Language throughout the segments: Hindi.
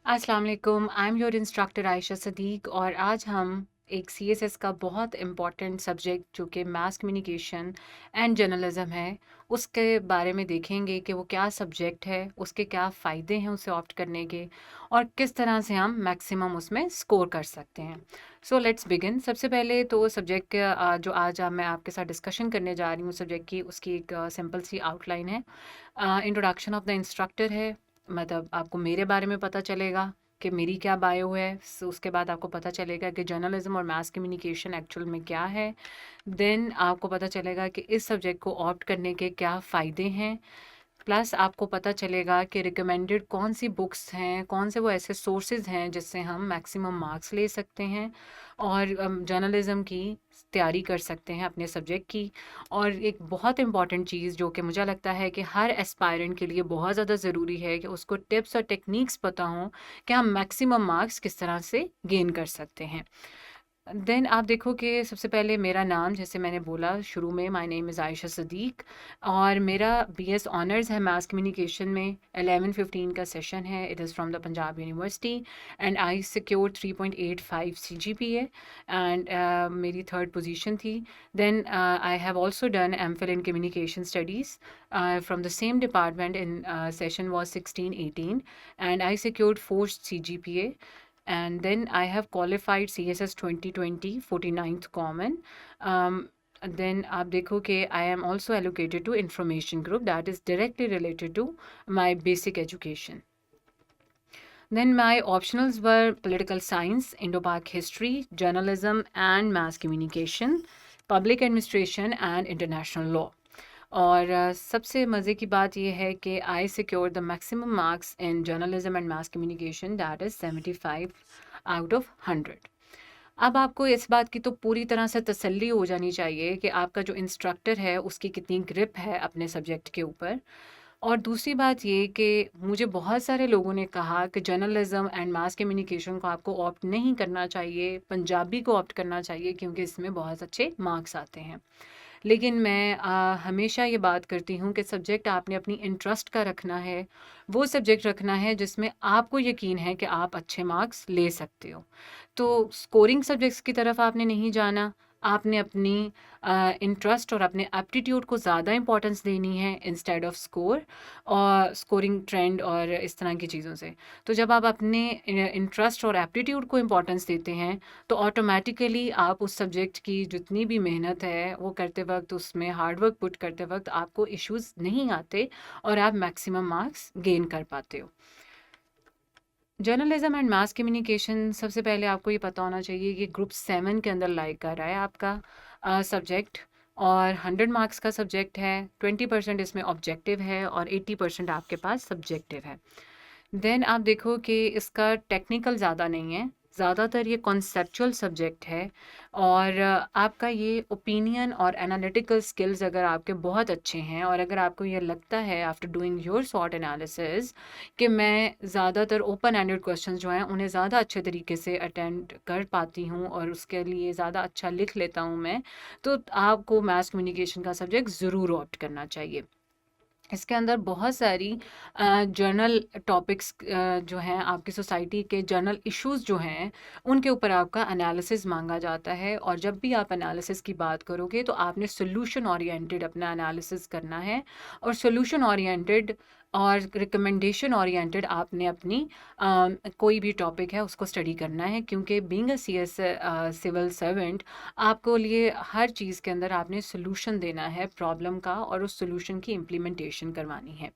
अस्सलाम वालेकुम, I am your instructor Ayesha Sadiq और आज हम एक सीएसएस का बहुत इम्पॉर्टेंट सब्जेक्ट जो कि मास कम्युनिकेशन एंड जर्नलिज्म है, उसके बारे में देखेंगे कि वो क्या सब्जेक्ट है, उसके क्या फ़ायदे हैं उसे ऑप्ट करने के और किस तरह से हम मैक्सिमम उसमें स्कोर कर सकते हैं। So let's begin. सबसे पहले तो सब्जेक्ट के जो आज मैं आपके साथ डिस्कशन करने जा रही हूँ सब्जेक्ट की, उसकी एक सिंपल सी आउटलाइन है। इंट्रोडक्शन ऑफ द इंस्ट्रक्टर है, मतलब आपको मेरे बारे में पता चलेगा कि मेरी क्या बायो है। उसके बाद आपको पता चलेगा कि जर्नलिज्म और मास कम्युनिकेशन एक्चुअल में क्या है। देन आपको पता चलेगा कि इस सब्जेक्ट को ऑप्ट करने के क्या फ़ायदे हैं। प्लस आपको पता चलेगा कि रिकमेंडेड कौन सी बुक्स हैं, कौन से वो ऐसे सोर्सेज हैं जिससे हम मैक्सिमम मार्क्स ले सकते हैं और जर्नलिज्म की तैयारी कर सकते हैं अपने सब्जेक्ट की। और एक बहुत इंपॉर्टेंट चीज़ जो कि मुझे लगता है कि हर एस्पायरेंट के लिए बहुत ज़्यादा ज़रूरी है कि उसको टिप्स और टेक्निक्स पता हों कि हम मैक्सिमम मार्क्स किस तरह से गेन कर सकते हैं। देन आप देखो कि सबसे पहले मेरा नाम, जैसे मैंने बोला शुरू में, my name is Ayesha Sadiq और मेरा बीएस ऑनर्स है मास कम्युनिकेशन में। 11-15 का सेशन है। It is from the Punjab university and I secured 3.85 CGPA and मेरी थर्ड पोजीशन थी। Then I have also done MPhil in communication studies from the same department in session was 16-18 and I secured 4 CGPA and then I have qualified CSS 2020 49th common. Then आप देखो कि I am also allocated to information group that is directly related to my basic education. Then my optionals were political science, Indo-Pak history, journalism and mass communication, public administration and international law. और सबसे मज़े की बात ये है कि I secure the maximum marks in journalism and mass communication, that is 75 out of 100। अब आपको इस बात की तो पूरी तरह से तसल्ली हो जानी चाहिए कि आपका जो इंस्ट्रक्टर है उसकी कितनी ग्रिप है अपने सब्जेक्ट के ऊपर। और दूसरी बात ये कि मुझे बहुत सारे लोगों ने कहा कि जर्नलिज्म एंड मास कम्युनिकेशन को आपको ऑप्ट नहीं करना चाहिए, पंजाबी को ऑप्ट करना चाहिए क्योंकि इसमें बहुत अच्छे मार्क्स आते हैं। लेकिन मैं हमेशा ये बात करती हूँ कि सब्जेक्ट आपने अपनी इंटरेस्ट का रखना है, वो सब्जेक्ट रखना है जिसमें आपको यकीन है कि आप अच्छे मार्क्स ले सकते हो। तो स्कोरिंग सब्जेक्ट्स की तरफ आपने नहीं जाना, आपने अपनी इंटरेस्ट और अपने एप्टीट्यूड को ज़्यादा इंपॉर्टेंस देनी है इंस्टेड ऑफ स्कोर और स्कोरिंग ट्रेंड और इस तरह की चीज़ों से। तो जब आप अपने इंटरेस्ट और एप्टीट्यूड को इंपॉर्टेंस देते हैं तो ऑटोमेटिकली आप उस सब्जेक्ट की जितनी भी मेहनत है वो करते वक्त, उसमें हार्ड वर्क पुट करते वक्त आपको इश्यूज नहीं आते और आप मैक्सिमम मार्क्स गेन कर पाते हो। जर्नलिज्म एंड मास कम्युनिकेशन, सबसे पहले आपको ये पता होना चाहिए कि ग्रुप 7 के अंदर लाई कर रहा है आपका सब्जेक्ट और 100 मार्क्स का सब्जेक्ट है। 20% इसमें ऑब्जेक्टिव है और 80% आपके पास सब्जेक्टिव है। देन आप देखो कि इसका टेक्निकल ज़्यादा नहीं है, ज़्यादातर ये कॉन्सेप्चुअल सब्जेक्ट है और आपका ये ओपिनियन और एनालिटिकल स्किल्स अगर आपके बहुत अच्छे हैं और अगर आपको ये लगता है आफ्टर डूइंग योर सॉट एनालिसिस कि मैं ज़्यादातर ओपन एंडेड क्वेश्चंस जो हैं उन्हें ज़्यादा अच्छे तरीके से अटेंड कर पाती हूँ और उसके लिए ज़्यादा अच्छा लिख लेता हूँ मैं, तो आपको मास कम्युनिकेशन का सब्जेक्ट ज़रूर ऑप्ट करना चाहिए। इसके अंदर बहुत सारी जर्नल टॉपिक्स जो हैं, आपकी सोसाइटी के जर्नल इश्यूज जो हैं उनके ऊपर आपका एनालिसिस मांगा जाता है और जब भी आप एनालिसिस की बात करोगे तो आपने सोल्यूशन ओरिएंटेड अपना एनालिसिस करना है और सोल्यूशन ओरिएंटेड और रिकमेंडेशन ओरिएंटेड आपने अपनी कोई भी टॉपिक है उसको स्टडी करना है क्योंकि being a CS civil servant आपको लिए हर चीज़ के अंदर आपने सोल्यूशन देना है प्रॉब्लम का और उस सोल्यूशन की इम्प्लीमेंटेशन करवानी है।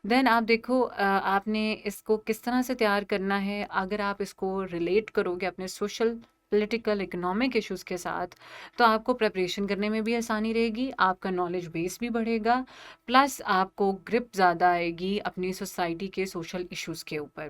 देन आप देखो आपने इसको किस तरह से तैयार करना है। अगर आप इसको रिलेट करोगे अपने सोशल, पॉलिटिकल, इकोनॉमिक इश्यूज़ के साथ तो आपको प्रिपरेशन करने में भी आसानी रहेगी, आपका नॉलेज बेस भी बढ़ेगा, प्लस आपको ग्रिप ज़्यादा आएगी अपनी सोसाइटी के सोशल इश्यूज़ के ऊपर।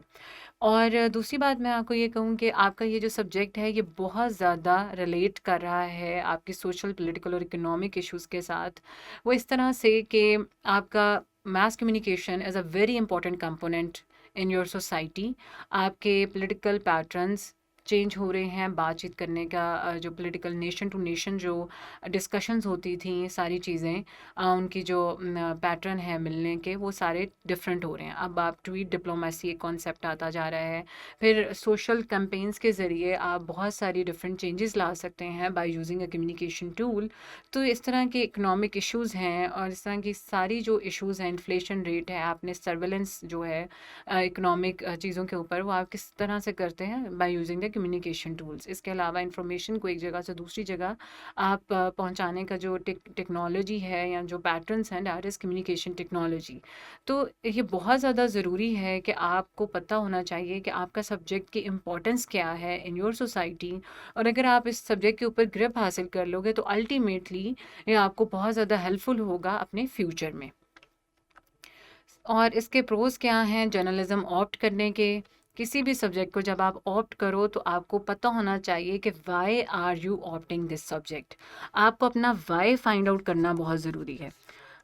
और दूसरी बात मैं आपको ये कहूँ कि आपका ये जो सब्जेक्ट है ये बहुत ज़्यादा रिलेट कर रहा है आपकी सोशल, पॉलिटिकल और इकोनॉमिक इश्यूज़ के साथ। वो इस तरह से कि आपका mass communication is a very important component in your society. आपके पॉलिटिकल पैटर्न्स चेंज हो रहे हैं, बातचीत करने का जो पॉलिटिकल नेशन टू नेशन जो डिस्कशंस होती थी, सारी चीज़ें उनकी जो पैटर्न है मिलने के, वो सारे डिफरेंट हो रहे हैं। अब आप ट्वीट डिप्लोमेसी एक कॉन्सेप्ट आता जा रहा है, फिर सोशल कैंपेन्स के ज़रिए आप बहुत सारी डिफरेंट चेंजेस ला सकते हैं by using a communication tool. तो इस तरह के इकोनॉमिक इश्यूज़ हैं और इस तरह की सारी जो इश्यूज़ हैं, इन्फ्लेशन रेट है, आपने सर्वेलेंस जो है इकोनॉमिक चीज़ों के ऊपर, वो आप किस तरह से करते हैं by using the communication tools. इसके अलावा इंफॉर्मेशन को एक जगह से दूसरी जगह आप पहुंचाने का जो टेक्नोलॉजी है या जो पैटर्न्स हैं, दैट इज़ कम्युनिकेशन टेक्नोलॉजी। तो ये बहुत ज़्यादा ज़रूरी है कि आपको पता होना चाहिए कि आपका सब्जेक्ट की इम्पोर्टेंस क्या है इन योर सोसाइटी। और अगर आप इस सब्जेक्ट के ऊपर ग्रिप हासिल कर लोगे तो अल्टीमेटली ये आपको बहुत ज़्यादा हेल्पफुल होगा अपने फ्यूचर में। और इसके प्रोज़ क्या हैं जर्नलिज़्म ऑप्ट करने के? किसी भी सब्जेक्ट को जब आप ऑप्ट करो तो आपको पता होना चाहिए कि why are you opting this subject. आपको अपना व्हाई फाइंड आउट करना बहुत ज़रूरी है।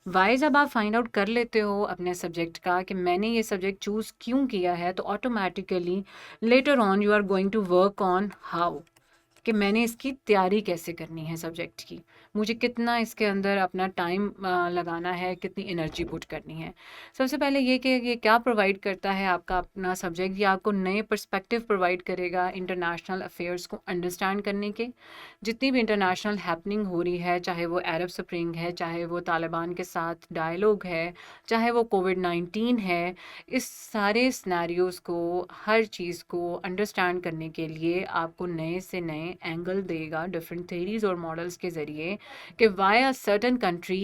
व्हाई जब आप फाइंड आउट कर लेते हो अपने सब्जेक्ट का कि मैंने ये सब्जेक्ट चूज़ क्यों किया है, तो automatically later on you are going to work on how, कि मैंने इसकी तैयारी कैसे करनी है सब्जेक्ट की, मुझे कितना इसके अंदर अपना टाइम लगाना है, कितनी एनर्जी पुट करनी है। सबसे पहले ये कि ये क्या प्रोवाइड करता है आपका अपना सब्जेक्ट, ये आपको नए पर्सपेक्टिव प्रोवाइड करेगा इंटरनेशनल अफेयर्स को अंडरस्टैंड करने के। जितनी भी इंटरनेशनल हैपनिंग हो रही है, चाहे वो अरब स्प्रिंग है, चाहे वो तालिबान के साथ डायलॉग है, चाहे वो कोविड-19 है, इस सारे सिनेरियोज़ को, हर चीज़ को अंडरस्टैंड करने के लिए आपको नए से नए एंगल देगा डिफरेंट थ्योरीज और मॉडल्स के ज़रिए कि why a certain country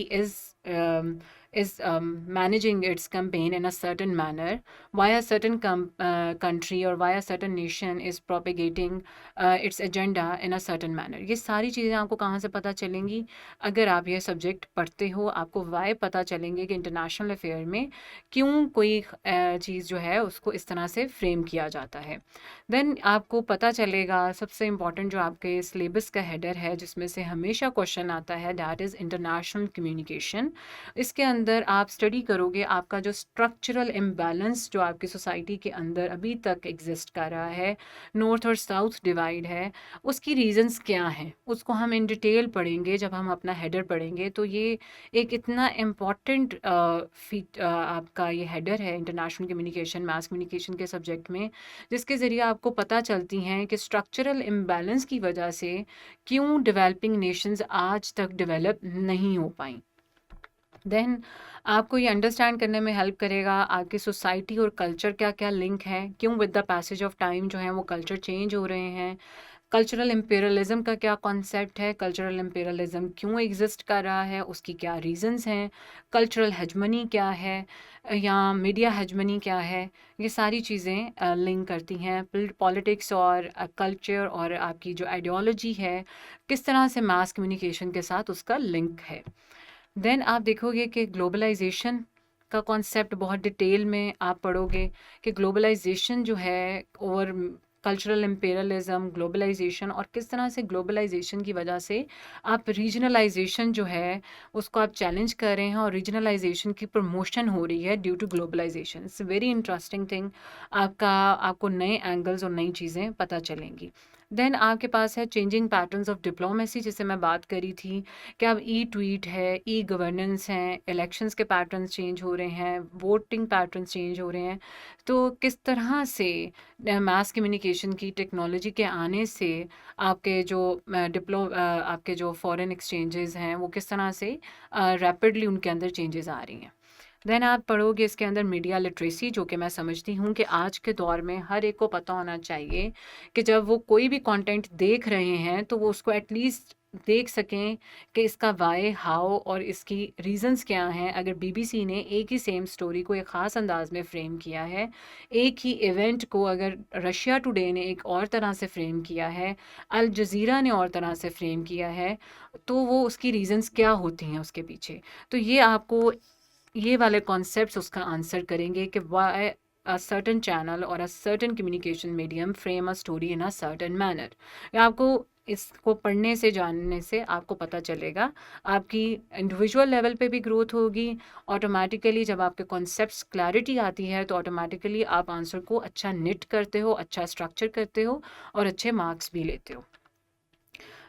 is managing its campaign in a certain manner, why a certain country or why a certain nation is propagating its agenda in a certain manner। ये सारी चीज़ें आपको कहाँ से पता चलेंगी? अगर आप ये सब्जेक्ट पढ़ते हो, आपको वाई पता चलेंगे कि इंटरनेशनल अफेयर में क्यों कोई चीज़ जो है उसको इस तरह से फ्रेम किया जाता है। देन आपको पता चलेगा सबसे इम्पॉर्टेंट जो आपके सिलेबस का हेडर है, जिसमें से हमेशा क्वेश्चन आता है, दैट इज़ इंटरनेशनल कम्युनिकेशन। इसके अंदर आप स्टडी करोगे आपका जो स्ट्रक्चरल इम्बैलेंस जो आपकी सोसाइटी के अंदर अभी तक एग्जिस्ट कर रहा है, नॉर्थ और साउथ डिवाइड है, उसकी रीजंस क्या हैं, उसको हम इन डिटेल पढ़ेंगे जब हम अपना हेडर पढ़ेंगे। तो ये एक इतना इम्पॉर्टेंट फीट आपका ये हेडर है इंटरनेशनल कम्युनिकेशन, मास कम्युनिकेशन के सब्जेक्ट में, जिसके ज़रिए आपको पता चलती हैं कि स्ट्रक्चरल इम्बैलेंस की वजह से क्यों डेवलपिंग नेशंस आज तक डेवलप नहीं हो पाई। देन आपको ये अंडरस्टैंड करने में हेल्प करेगा आपकी सोसाइटी और कल्चर क्या क्या लिंक है, क्यों with the passage of time जो है वो कल्चर चेंज हो रहे हैं। कल्चरल इम्पेरियलिज्म का क्या कॉन्सेप्ट है, कल्चरल इम्पेरियलिज्म क्यों एग्जिस्ट कर रहा है, उसकी क्या रीजंस हैं, कल्चरल हेजमनी क्या है या मीडिया हेजमनी क्या है। ये सारी चीज़ें लिंक करती हैं पॉलिटिक्स और कल्चर, और आपकी जो आइडियोलॉजी है किस तरह से मास कम्युनिकेशन के साथ उसका लिंक है। देन आप देखोगे कि ग्लोबलाइजेशन का कॉन्सेप्ट बहुत डिटेल में आप पढ़ोगे कि ग्लोबलाइजेशन जो है और कल्चरल इम्पेरियलिज्म, ग्लोबलाइजेशन, और किस तरह से ग्लोबलाइजेशन की वजह से आप रीजनलाइजेशन जो है उसको आप चैलेंज कर रहे हैं और रीजनलाइजेशन की प्रमोशन हो रही है due to globalisation. It's very interesting thing. आपको नए एंगल्स और नई चीज़ें पता चलेंगी। देन आपके पास है चेंजिंग पैटर्न्स ऑफ डिप्लोमेसी, जिससे मैं बात करी थी कि अब ई ट्वीट है, ई गवर्नेंस हैं, इलेक्शंस के पैटर्न्स चेंज हो रहे हैं, वोटिंग पैटर्न्स चेंज हो रहे हैं। तो किस तरह से मास कम्युनिकेशन की टेक्नोलॉजी के आने से आपके जो आपके जो फॉरेन एक्सचेंजेस हैं वो किस तरह से रैपिडली उनके अंदर चेंजेस आ रही हैं। देन आप पढ़ोगे इसके अंदर मीडिया लिटरेसी, जो कि मैं समझती हूँ कि आज के दौर में हर एक को पता होना चाहिए कि जब वो कोई भी कंटेंट देख रहे हैं तो वो उसको एटलीस्ट देख सकें कि इसका वाई हाउ और इसकी रीजंस क्या हैं। अगर बीबीसी ने एक ही सेम स्टोरी को एक ख़ास अंदाज में फ्रेम किया है, एक ही इवेंट को अगर रशिया टुडे ने एक और तरह से फ्रेम किया है, अल जज़ीरा ने और तरह से फ्रेम किया है, तो वो उसकी रीजंस क्या होती हैं उसके पीछे। तो ये आपको ये वाले कॉन्सेप्ट्स उसका आंसर करेंगे कि Y a certain channel or a certain communication medium frame a story in a certain manner। या आपको इसको पढ़ने से, जानने से आपको पता चलेगा। आपकी इंडिविजुअल लेवल पे भी ग्रोथ होगी। ऑटोमेटिकली जब आपके कॉन्सेप्ट्स क्लैरिटी आती है तो ऑटोमेटिकली आप आंसर को अच्छा निट करते हो, अच्छा स्ट्रक्चर करते हो और अच्छे मार्क्स भी लेते हो।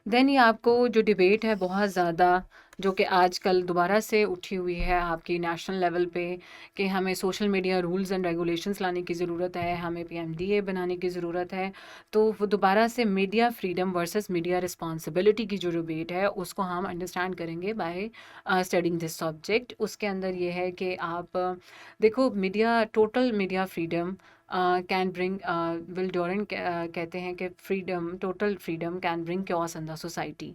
देन ये आपको जो डिबेट है बहुत ज़्यादा, जो कि आजकल दोबारा से उठी हुई है आपकी नेशनल लेवल पे, कि हमें social media rules and regulations लाने की ज़रूरत है, हमें पीएमडीए बनाने की ज़रूरत है। तो वो दोबारा से media freedom versus media responsibility की जो डिबेट है उसको हम अंडरस्टैंड करेंगे बाय स्टडिंग दिस सब्जेक्ट। उसके अंदर ये है कि आप देखो, media, total media freedom can bring, will Doren कहते हैं कि freedom, total freedom can bring chaos in the society.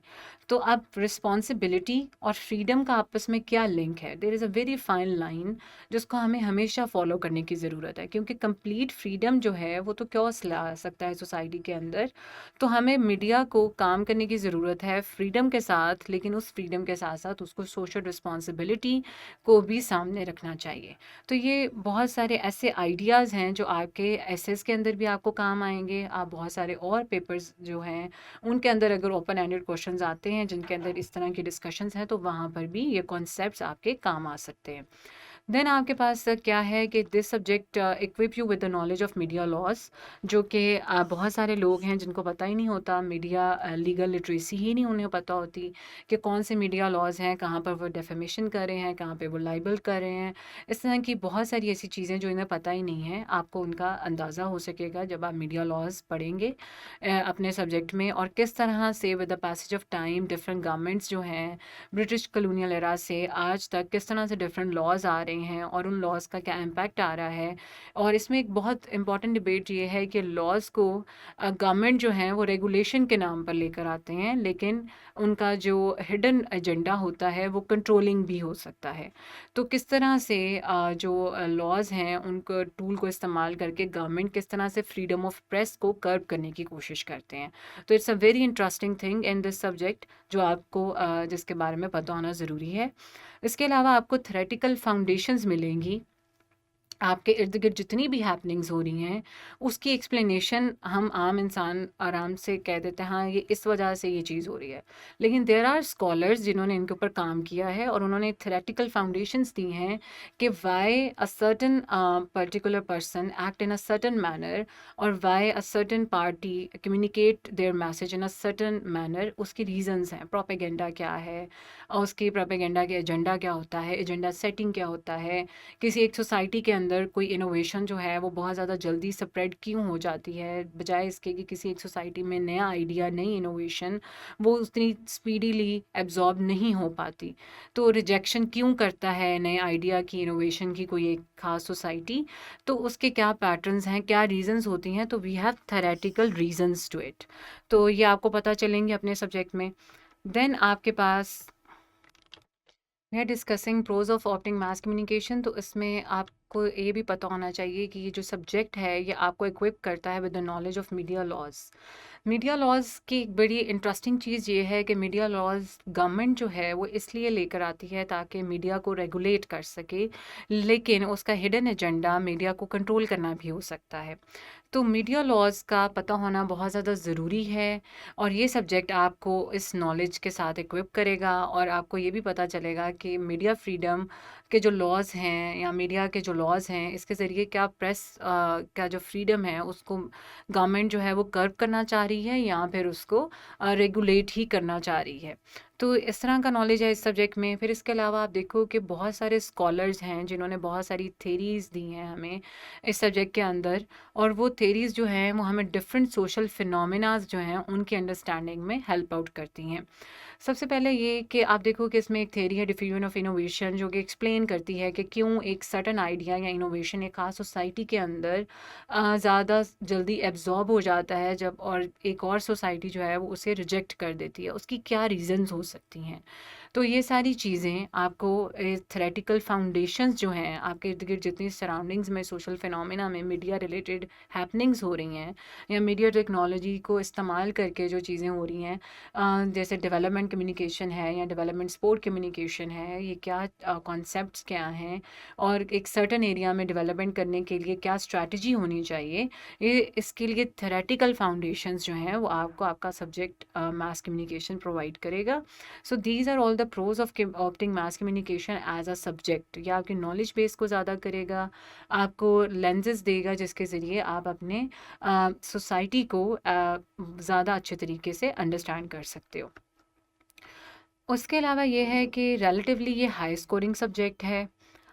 तो अब रिस्पॉन्सिबिलिटी और फ्रीडम का आपस में क्या लिंक है? There is a very fine line जिसको हमें हमेशा फॉलो करने की ज़रूरत है, क्योंकि कंप्लीट फ्रीडम जो है वो तो क्योस ला सकता है सोसाइटी के अंदर। तो हमें मीडिया को काम करने की ज़रूरत है फ्रीडम के साथ, लेकिन उस फ्रीडम के साथ साथ उसको सोशल रिस्पॉन्सिबिलिटी को भी सामने रखना चाहिए। तो ये बहुत सारे ऐसे आइडियाज़ हैं जो आपके एसेस के अंदर भी आपको काम आएंगे। आप बहुत सारे और पेपर्स जो हैं उनके अंदर अगर ओपन एंडेड क्वेश्चंस आते हैं जिनके अंदर इस तरह की डिस्कशंस हैं तो वहाँ पर भी ये कॉन्सेप्ट्स आपके काम आ सकते हैं। देन आपके पास क्या है कि this subject equip you with the knowledge of media laws, जो कि बहुत सारे लोग हैं जिनको पता ही नहीं होता, मीडिया लीगल लिटरेसी ही नहीं उन्हें पता होती कि कौन से मीडिया लॉज हैं, कहाँ पर वो डेफेमेशन कर रहे हैं, कहाँ पे वो लाइबल कर रहे हैं। इस तरह की बहुत सारी ऐसी चीज़ें जो इन्हें पता ही नहीं है। आपको उनका अंदाज़ा हो सकेगा जब आप मीडिया लॉज पढ़ेंगे अपने सब्जेक्ट में, और किस तरह से with the passage of time different governments जो हैं ब्रिटिश कॉलोनियल एरा से आज तक किस तरह से डिफरेंट लॉज आ रहे हैं और उन लॉज का क्या इम्पैक्ट आ रहा है। और इसमें एक बहुत इंपॉर्टेंट डिबेट ये है कि लॉज को गवर्नमेंट जो है वो रेगुलेशन के नाम पर लेकर आते हैं, लेकिन उनका जो हिडन एजेंडा होता है वो कंट्रोलिंग भी हो सकता है। तो किस तरह से जो लॉज हैं उनको टूल को इस्तेमाल करके गवर्नमेंट किस तरह से फ्रीडम ऑफ प्रेस को कर्ब करने की कोशिश करते हैं। तो it's a very interesting thing in this subject जो आपको जिसके बारे में पता होना ज़रूरी है। इसके अलावा आपको थ्योरेटिकल फाउंडेशंस मिलेंगी। आपके इर्द गिर्द जितनी भी हैपनिंग्स हो रही हैं उसकी एक्सप्लेनेशन हम आम इंसान आराम से कह देते हैं, हाँ ये इस वजह से ये चीज़ हो रही है। लेकिन देर आर स्कॉलर्स जिन्होंने इनके ऊपर काम किया है और उन्होंने थ्योरेटिकल फाउंडेशंस दी हैं कि why a certain particular person act in a certain manner, और why a certain party communicate their message in a certain manner. उसकी रीजंस हैं, प्रोपेगेंडा क्या है और उसकी प्रोपेगेंडा के एजेंडा क्या होता है, एजेंडा सेटिंग क्या होता है, किसी एक सोसाइटी के अंदर कोई इनोवेशन जो है वो बहुत ज़्यादा जल्दी स्प्रेड क्यों हो जाती है, बजाय इसके कि किसी एक सोसाइटी में नया आइडिया, नई इनोवेशन वो उतनी स्पीडीली एब्जॉर्ब नहीं हो पाती। तो रिजेक्शन क्यों करता है नए आइडिया की, इनोवेशन की कोई एक खास सोसाइटी। तो उसके क्या पैटर्न्स हैं, क्या रीजंस होती हैं। तो we have theoretical reasons to it. तो ये आपको पता चलेंगे अपने सब्जेक्ट में। देन आपके पास we are discussing pros of opting mass communication. तो इसमें आपको ये भी पता होना चाहिए कि ये जो सब्जेक्ट है ये आपको इक्विप करता है with the knowledge of media laws. Media laws की एक बड़ी इंटरेस्टिंग चीज़ ये है कि मीडिया लॉज गवर्नमेंट जो है वो इसलिए लेकर आती है ताकि मीडिया को रेगुलेट कर सके, लेकिन उसका हिडन एजेंडा मीडिया को कंट्रोल करना भी हो सकता है। तो मीडिया लॉज का पता होना बहुत ज़्यादा ज़रूरी है, और ये सब्जेक्ट आपको इस नॉलेज के साथ इक्विप करेगा, और आपको ये भी पता चलेगा कि मीडिया फ्रीडम के जो लॉज हैं या मीडिया के जो लॉज हैं इसके ज़रिए क्या प्रेस का जो फ्रीडम है उसको गवर्नमेंट जो है वो कर्व करना चाह रही है या फिर उसको रेगुलेट ही करना चाह रही है। तो इस तरह का नॉलेज है इस सब्जेक्ट में। फिर इसके अलावा आप देखो कि बहुत सारे स्कॉलर्स हैं जिन्होंने बहुत सारी थेरीज़ दी हैं हमें इस सब्जेक्ट के अंदर, और वो थेरीज़ जो हैं वो हमें डिफरेंट सोशल फिनोमिनाज जो हैं उनकी अंडरस्टैंडिंग में हेल्प आउट करती हैं। सबसे पहले ये कि आप देखो कि इसमें एक थेरी है डिफ्यूजन ऑफ इनोवेशन, जो कि एक्सप्लेन करती है कि क्यों एक सर्टन आइडिया या इनोवेशन एक खास सोसाइटी के अंदर ज़्यादा जल्दी एब्जॉर्ब हो जाता है जब, और एक और सोसाइटी जो है वो उसे रिजेक्ट कर देती है, उसकी क्या रीज़न्स हो सकती हैं। तो ये सारी चीज़ें आपको थ्योरेटिकल फाउंडेशंस जो हैं, आपके इर्द-गिर्द जितनी सराउंडिंग्स में सोशल फिनोमेना में मीडिया रिलेटेड हैपनिंग्स हो रही हैं या मीडिया टेक्नोलॉजी को इस्तेमाल करके जो चीज़ें हो रही हैं, जैसे डेवलपमेंट कम्युनिकेशन है या डेवलपमेंट सपोर्ट कम्युनिकेशन है, ये क्या कॉन्सेप्ट्स क्या हैं और एक सर्टेन एरिया में डेवलपमेंट करने के लिए क्या स्ट्रैटेजी होनी चाहिए, ये इसके लिए थ्योरेटिकल फाउंडेशंस जो हैं वो आपको आपका सब्जेक्ट मास कम्युनिकेशन प्रोवाइड करेगा। So these are all the pros of opting mass communication as a subject. या आपकी नॉलेज बेस को ज़्यादा करेगा, आपको लेंसेज देगा जिसके ज़रिए आप अपने सोसाइटी को ज़्यादा अच्छे तरीके से अंडरस्टैंड कर सकते हो। उसके अलावा ये है कि रिलेटिवली ये हाई स्कोरिंग सब्जेक्ट है।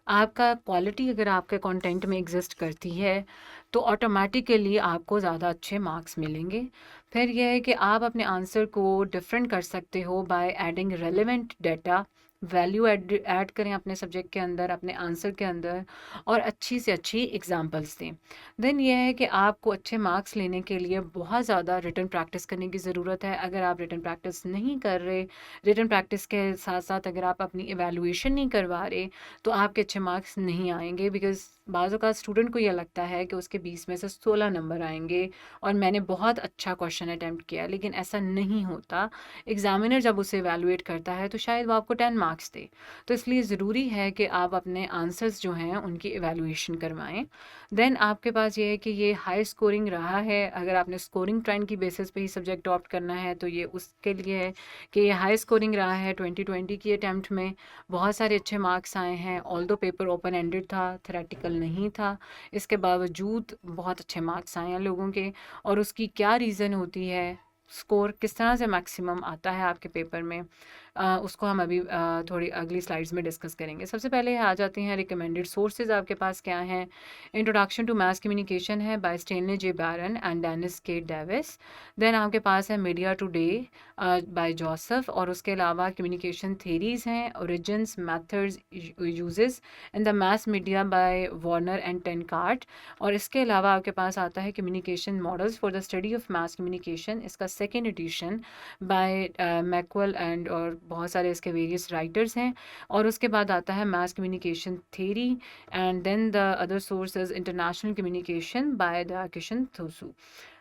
आपका क्वालिटी अगर आपके कंटेंट में एग्जिस्ट करती है तो ऑटोमेटिकली आपको ज़्यादा अच्छे मार्क्स मिलेंगे। फिर यह है कि आप अपने आंसर को डिफरेंट कर सकते हो by adding relevant data, value add करें अपने सब्जेक्ट के अंदर, अपने आंसर के अंदर, और अच्छी से अच्छी एग्जांपल्स दें। देन यह है कि आपको अच्छे मार्क्स लेने के लिए बहुत ज़्यादा रिटन प्रैक्टिस करने की ज़रूरत है। अगर आप रिटन प्रैक्टिस नहीं कर रहे, रिटन प्रैक्टिस के साथ साथ अगर आप अपनी इवैल्यूएशन नहीं करवा रहे, तो आपके अच्छे मार्क्स नहीं आएंगे। बिकॉज बाज़ औक़ात स्टूडेंट को यह लगता है कि उसके 20 में से 16 नंबर आएंगे और मैंने बहुत अच्छा क्वेश्चन अटैम्प्ट किया, लेकिन ऐसा नहीं होता। एग्जामिनर जब उसे इवैल्यूएट करता है तो शायद वो आपको 10 मार्क्स दे। तो इसलिए ज़रूरी है कि आप अपने आंसर्स जो हैं उनकी इवैल्यूएशन करवाएं। देन आपके पास ये है कि ये हाई स्कोरिंग रहा है। अगर आपने स्कोरिंग ट्रेंड की बेसिस पे ही सब्जेक्ट ऑप्ट करना है तो ये उसके लिए है कि ये हाई स्कोरिंग रहा है। 2020 की अटैम्प्ट में बहुत सारे अच्छे मार्क्स आए हैं, ऑल्दो पेपर ओपन एंडेड था, थ्योरेटिकल नहीं था, इसके बावजूद बहुत अच्छे मार्क्स आए हैं लोगों के। और उसकी क्या रीज़न होती है, स्कोर किस तरह से मैक्सिमम आता है आपके पेपर में, उसको हम अभी थोड़ी अगली स्लाइड्स में डिस्कस करेंगे। सबसे पहले आ जाते हैं रिकमेंडेड सोर्सेज आपके पास क्या हैं। इंट्रोडक्शन टू मास कम्युनिकेशन है by Stanley J Baran and Dennis K Davis. Then आपके पास है मीडिया टुडे बाय जोसेफ, और उसके अलावा कम्युनिकेशन थेरीज हैं, origins, methods, uses in the mass media by Warner and Tankard. और इसके अलावा आपके पास आता है communication models for the study of mass communication, इसका second edition by McQuail and, और बहुत सारे इसके वेरियस राइटर्स हैं। और उसके बाद आता है mass communication theory, and then the other source is international communication by the Kishan Thussu.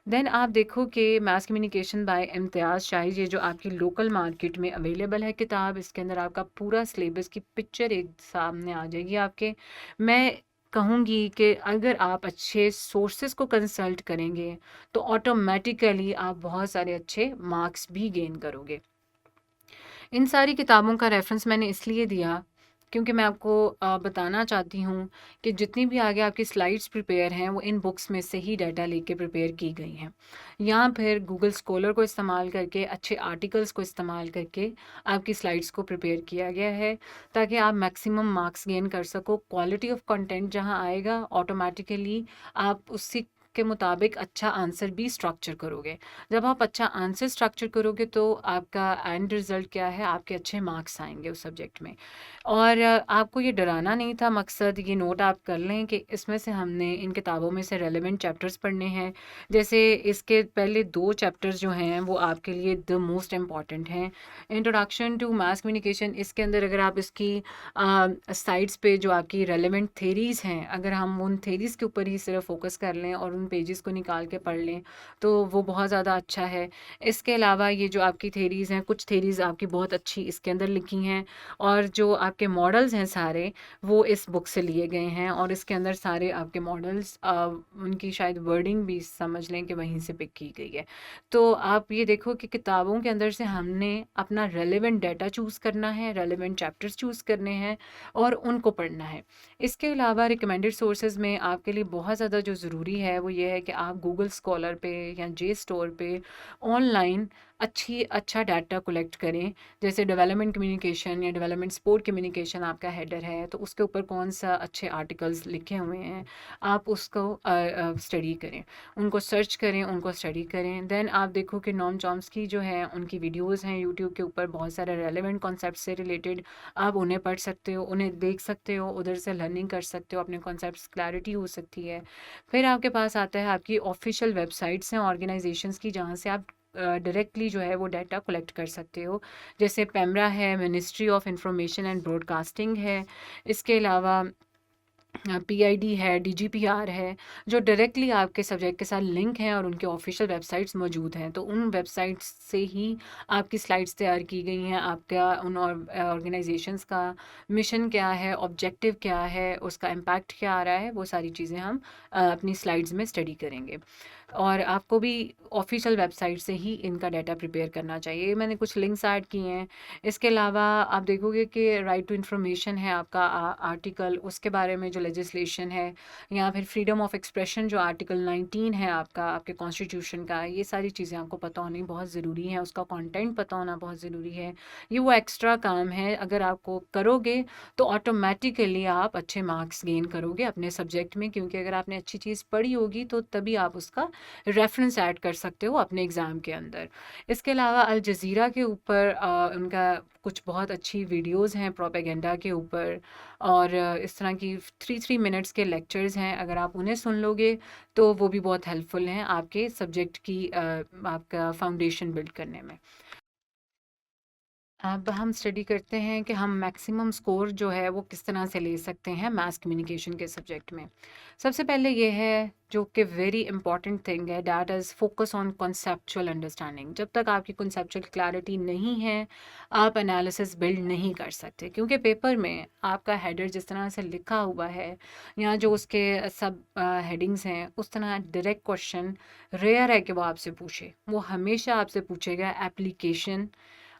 Then आप देखो कि mass communication by Imtiaz Shahid, ये जो आपकी लोकल मार्केट में अवेलेबल है किताब, इसके अंदर आपका पूरा सिलेबस की पिक्चर एक सामने आ जाएगी आपके। मैं कहूँगी कि अगर आप अच्छे सोर्सेज को कंसल्ट करेंगे तो ऑटोमेटिकली आप बहुत सारे अच्छे मार्क्स भी गेन करोगे। इन सारी किताबों का रेफरेंस मैंने इसलिए दिया क्योंकि मैं आपको बताना चाहती हूँ कि जितनी भी आगे आपकी स्लाइड्स प्रिपेयर हैं वो इन बुक्स में से ही डाटा लेके प्रिपेयर की गई हैं, या फिर गूगल स्कॉलर को इस्तेमाल करके, अच्छे आर्टिकल्स को इस्तेमाल करके आपकी स्लाइड्स को प्रिपेयर किया गया है ताकि आप मैक्सिमम मार्क्स गेन कर सको। क्वालिटी ऑफ कंटेंट जहाँ आएगा ऑटोमेटिकली आप उसी के मुताबिक अच्छा आंसर भी स्ट्रक्चर करोगे। जब आप अच्छा आंसर स्ट्रक्चर करोगे तो आपका एंड रिजल्ट क्या है, आपके अच्छे मार्क्स आएंगे उस सब्जेक्ट में। और आपको ये डराना नहीं था, मकसद ये नोट आप कर लें कि इसमें से हमने इन किताबों में से रेलेवेंट चैप्टर्स पढ़ने हैं। जैसे इसके पहले 2 चैप्टर्स जो हैं वो आपके लिए द मोस्ट इम्पॉर्टेंट हैं। इंट्रोडक्शन टू मास कम्युनिकेशन, इसके अंदर अगर आप इसकी साइड्स पे जो आपकी रेलेवेंट थेरीज़ हैं, अगर हम उन थेरीज़ के ऊपर ही सिर्फ फोकस कर लें और उन पेजेस को निकाल के पढ़ लें तो वो बहुत ज़्यादा अच्छा है। इसके अलावा ये जो आपकी थेरीज़ हैं, कुछ थेरीज़ आपकी बहुत अच्छी इसके अंदर लिखी हैं, और जो आपके मॉडल्स हैं सारे वो इस बुक से लिए गए हैं। और इसके अंदर सारे आपके मॉडल्स उनकी शायद वर्डिंग भी समझ लें कि वहीं से पिक की गई है। तो आप ये देखो कि किताबों के अंदर से हमने अपना रेलेवेंट डाटा चूज़ करना है, रेलेवेंट चैप्टर्स चूज़ करने हैं और उनको पढ़ना है। इसके अलावा रिकमेंडेड सोर्सेज में आपके लिए बहुत ज़्यादा जो ज़रूरी है वो ये है कि आप गूगल स्कॉलर पे या जे स्टोर पे ऑनलाइन अच्छा डाटा कलेक्ट करें। जैसे डेवलपमेंट कम्युनिकेशन या डेवलपमेंट सपोर्ट कम्युनिकेशन आपका हेडर है तो उसके ऊपर कौन सा अच्छे आर्टिकल्स लिखे हुए हैं, आप उसको स्टडी करें, उनको सर्च करें, उनको स्टडी करें। देन आप देखो कि नॉम चॉम्स्की जो है उनकी वीडियोस हैं यूट्यूब के ऊपर बहुत सारे रेलेवेंट कॉन्सेप्ट से रिलेटेड, आप उन्हें पढ़ सकते हो, उन्हें देख सकते हो, उधर से लर्निंग कर सकते हो, अपने कॉन्सेप्ट्स क्लैरिटी हो सकती है। फिर आपके पास आता है आपकी ऑफिशियल वेबसाइट्स हैं ऑर्गेनाइजेशंस की, जहाँ से आप डायरेक्टली जो है वो डाटा कलेक्ट कर सकते हो। जैसे पेमरा है, ministry of information and broadcasting है, इसके अलावा पीआईडी है, डीजीपीआर है, जो डायरेक्टली आपके सब्जेक्ट के साथ लिंक हैं और उनके ऑफिशियल वेबसाइट्स मौजूद हैं। तो उन वेबसाइट्स से ही आपकी स्लाइड्स तैयार की गई हैं। आपका उन ऑर्गेनाइजेशंस का मिशन क्या है, ऑब्जेक्टिव क्या है, उसका इम्पैक्ट क्या आ रहा है, वो सारी चीज़ें हम अपनी स्लाइड्स में स्टडी करेंगे। और आपको भी ऑफिशियल वेबसाइट से ही इनका डाटा प्रिपेयर करना चाहिए। मैंने कुछ लिंक्स ऐड किए हैं। इसके अलावा आप देखोगे कि राइट टू इन्फॉर्मेशन है आपका आर्टिकल, उसके बारे में जो लेजिस्लेशन है, या फिर फ्रीडम ऑफ एक्सप्रेशन जो आर्टिकल 19 है आपका, आपके कॉन्स्टिट्यूशन का, ये सारी चीज़ें आपको पता होनी बहुत ज़रूरी है। उसका कंटेंट पता होना बहुत ज़रूरी है। ये वो एक्स्ट्रा काम है, अगर आपको करोगे तो ऑटोमेटिकली आप अच्छे मार्क्स गेन करोगे अपने सब्जेक्ट में, क्योंकि अगर आपने अच्छी चीज़ पढ़ी होगी तो तभी आप उसका रेफरेंस ऐड कर सकते हो अपने एग्ज़ाम के अंदर। इसके अलावा अल जज़ीरा के ऊपर उनका कुछ बहुत अच्छी वीडियोज़ हैं प्रोपेगेंडा के ऊपर, और इस तरह की 3 मिनट्स के लेक्चर्स हैं। अगर आप उन्हें सुन लोगे तो वो भी बहुत हेल्पफुल हैं आपके सब्जेक्ट की आपका फाउंडेशन बिल्ड करने में। अब हम स्टडी करते हैं कि हम मैक्सिमम स्कोर जो है वो किस तरह से ले सकते हैं मास कम्युनिकेशन के सब्जेक्ट में। सबसे पहले ये है, जो कि वेरी इंपॉर्टेंट थिंग है, that is focus on conceptual understanding. जब तक आपकी कॉन्सेप्चुअल क्लैरिटी नहीं है, आप एनालिसिस बिल्ड नहीं कर सकते, क्योंकि पेपर में आपका हेडर जिस तरह से लिखा हुआ है या जो उसके सब हेडिंग्स हैं, उस तरह डायरेक्ट क्वेश्चन रेयर है कि वो आपसे पूछे। वो हमेशा आपसे पूछेगा एप्लीकेशन,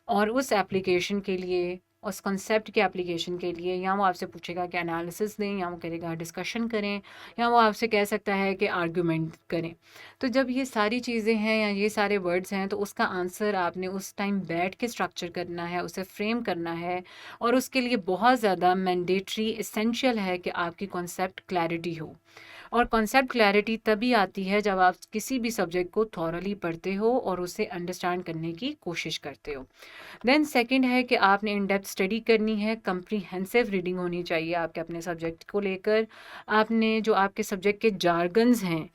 और उस एप्लीकेशन के लिए, उस कॉन्सेप्ट के एप्लीकेशन के लिए, या वो आपसे पूछेगा कि एनालिसिस दें, या वो कहेगा डिस्कशन करें, या वो आपसे कह सकता है कि आर्गुमेंट करें। तो जब ये सारी चीज़ें हैं या ये सारे वर्ड्स हैं, तो उसका आंसर आपने उस टाइम बैठ के स्ट्रक्चर करना है, उसे फ्रेम करना है, और उसके लिए बहुत ज़्यादा मैंडेटरी एसेंशियल है कि आपकी कॉन्सेप्ट क्लैरिटी हो। और कॉन्सेप्ट क्लैरिटी तभी आती है जब आप किसी भी सब्जेक्ट को थॉरली पढ़ते हो और उसे अंडरस्टैंड करने की कोशिश करते हो। देन सेकंड है कि आपने इन डेप्थ स्टडी करनी है, कंप्रीहेंसिव रीडिंग होनी चाहिए आपके अपने सब्जेक्ट को लेकर। आपने जो आपके सब्जेक्ट के जार्गन्स हैं,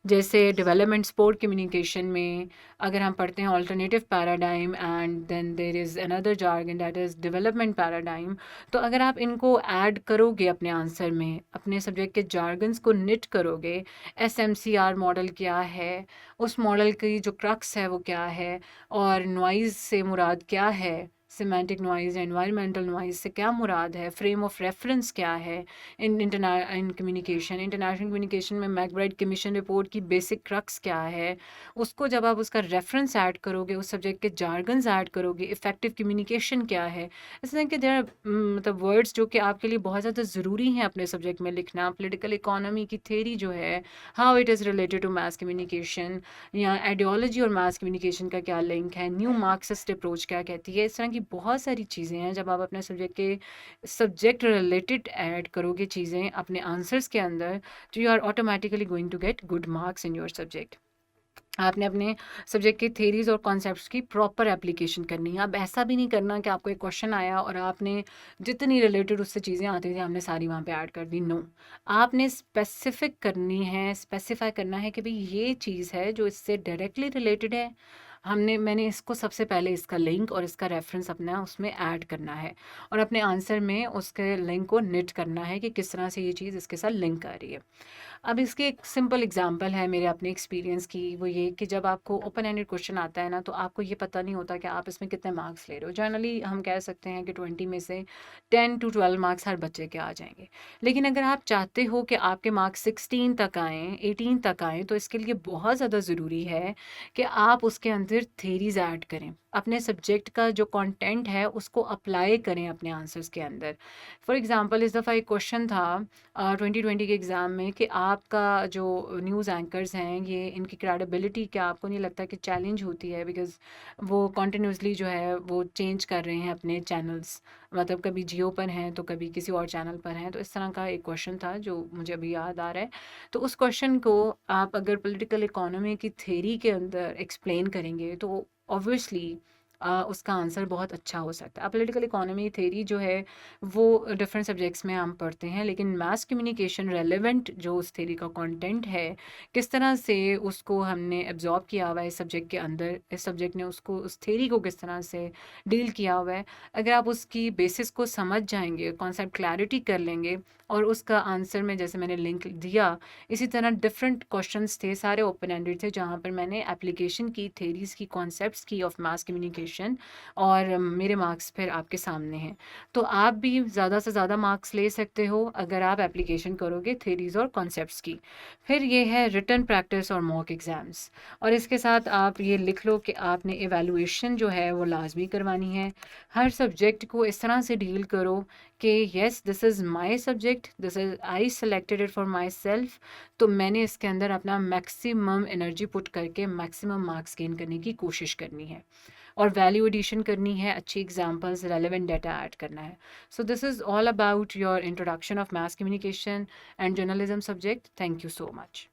जैसे डेवलपमेंट स्पोर्ट कम्युनिकेशन में अगर हम पढ़ते हैं alternative paradigm and then there is another jargon that is development paradigm, तो अगर आप इनको ऐड करोगे अपने आंसर में, अपने सब्जेक्ट के जार्गन्स को निट करोगे, एसएमसीआर मॉडल क्या है, उस मॉडल की जो क्रक्स है वो क्या है, और नॉइज़ से मुराद क्या है, सिमेंटिक नॉइज़ या एनवायरमेंटल नॉइज़ से क्या मुराद है, फ्रेम ऑफ रेफरेंस क्या है इन कम्युनिकेशन, इंटरनेशनल कम्युनिकेशन में मैकब्राइड कमीशन रिपोर्ट की बेसिक क्रक्स क्या है, उसको जब आप उसका रेफरेंस ऐड करोगे, उस सब्जेक्ट के जार्गन्स ऐड करोगे, इफ़ेक्टिव कम्युनिकेशन क्या है, इस तरह के देयर मतलब वर्ड्स जो कि आपके लिए बहुत ज़्यादा ज़रूरी हैं अपने सब्जेक्ट में लिखना। पॉलिटिकल इकोनॉमी की थ्योरी जो है, how it is related to mass communication, या आइडियोलॉजी और मास कम्युनिकेशन का क्या लिंक है, न्यू मार्क्सिस्ट अप्रोच क्या कहती है, इस तरह की बहुत सारी चीज़ें हैं। जब आप अपने सब्जेक्ट रिलेटेड ऐड करोगे चीज़ें अपने आंसर्स के अंदर, तो you are automatically going to get good marks in your subject. आपने अपने सब्जेक्ट के थेरीज और कॉन्सेप्ट्स की प्रॉपर एप्लीकेशन करनी है। अब ऐसा भी नहीं करना कि आपको एक क्वेश्चन आया और आपने जितनी रिलेटेड उससे चीज़ें आती थी हमने सारी वहाँ पे ऐड कर दी। नो, आपने स्पेसिफिक करनी है, स्पेसिफाई करना है कि भाई ये चीज़ है जो इससे डायरेक्टली रिलेटेड है, मैंने इसको सबसे पहले इसका लिंक और इसका रेफरेंस अपना उसमें ऐड करना है, और अपने आंसर में उसके लिंक को निट करना है कि किस तरह से ये चीज़ इसके साथ लिंक आ रही है। अब इसकी एक सिंपल एग्जांपल है मेरे अपने एक्सपीरियंस की, वो ये कि जब आपको ओपन एंडेड क्वेश्चन आता है ना, तो आपको ये पता नहीं होता कि आप इसमें कितने मार्क्स ले रहे हो। जनरली हम कह सकते हैं कि 20 में से 10 to 12 मार्क्स हर बच्चे के आ जाएंगे। लेकिन अगर आप चाहते हो कि आपके मार्क्स 16 तक आएँ, 18 तक आएँ, तो इसके लिए बहुत ज़्यादा ज़रूरी है कि आप उसके अंदर थेरीज ऐड करें, अपने सब्जेक्ट का जो कंटेंट है उसको अप्लाई करें अपने आंसर्स के अंदर। फॉर एग्जांपल, इस दफ़ा एक क्वेश्चन था 2020 के एग्ज़ाम में कि आपका जो न्यूज़ एंकर्स हैं, ये इनकी क्रेडिबिलिटी क्या आपको नहीं लगता कि चैलेंज होती है, बिकॉज़ वो कंटिन्यूसली जो है वो चेंज कर रहे हैं अपने चैनल्स, मतलब कभी जियो पर हैं तो कभी किसी और चैनल पर हैं। तो इस तरह का एक क्वेश्चन था जो मुझे अभी याद आ रहा है। तो उस क्वेश्चन को आप अगर पॉलिटिकल इकोनॉमी की थ्योरी के अंदर एक्सप्लेन करेंगे तो ऑब्वियसली उसका आंसर बहुत अच्छा हो सकता है। पॉलिटिकल इकोनॉमी थ्योरी जो है वो डिफरेंट सब्जेक्ट्स में हम पढ़ते हैं, लेकिन मास कम्युनिकेशन रेलेवेंट जो उस थ्योरी का कंटेंट है, किस तरह से उसको हमने एब्जॉर्ब किया हुआ है इस सब्जेक्ट के अंदर, इस सब्जेक्ट ने उसको उस थ्योरी को किस तरह से डील किया हुआ है, अगर आप उसकी बेसिस को समझ जाएंगे, कॉन्सेप्ट क्लैरिटी कर लेंगे और उसका आंसर में जैसे मैंने लिंक दिया, इसी तरह डिफरेंट क्वेश्चंस थे, सारे ओपन एंडेड थे, जहाँ पर मैंने एप्लीकेशन की थेरीज की, कॉन्सेप्ट्स की ऑफ मास कम्युनिकेशन, और मेरे मार्क्स फिर आपके सामने हैं। तो आप भी ज़्यादा से ज़्यादा मार्क्स ले सकते हो अगर आप एप्लीकेशन करोगे थेरीज और कॉन्सेप्ट्स की। फिर ये है रिटन प्रैक्टिस और मॉक एग्ज़ाम्स, और इसके साथ आप ये लिख लो कि आपने एवेलुएशन जो है वो लाजमी करवानी है। हर सब्जेक्ट को इस तरह से डील करो कि yes this is my subject, this is I selected it for my self, तो मैंने इसके अंदर अपना मैक्सिमम एनर्जी पुट करके मैक्सिमम मार्क्स गेन करने की कोशिश करनी है, और वैल्यू एडिशन करनी है, अच्छी एग्जांपल्स, रेलेवेंट डाटा ऐड करना है। So this is all about your introduction of mass communication and journalism subject. Thank you so much.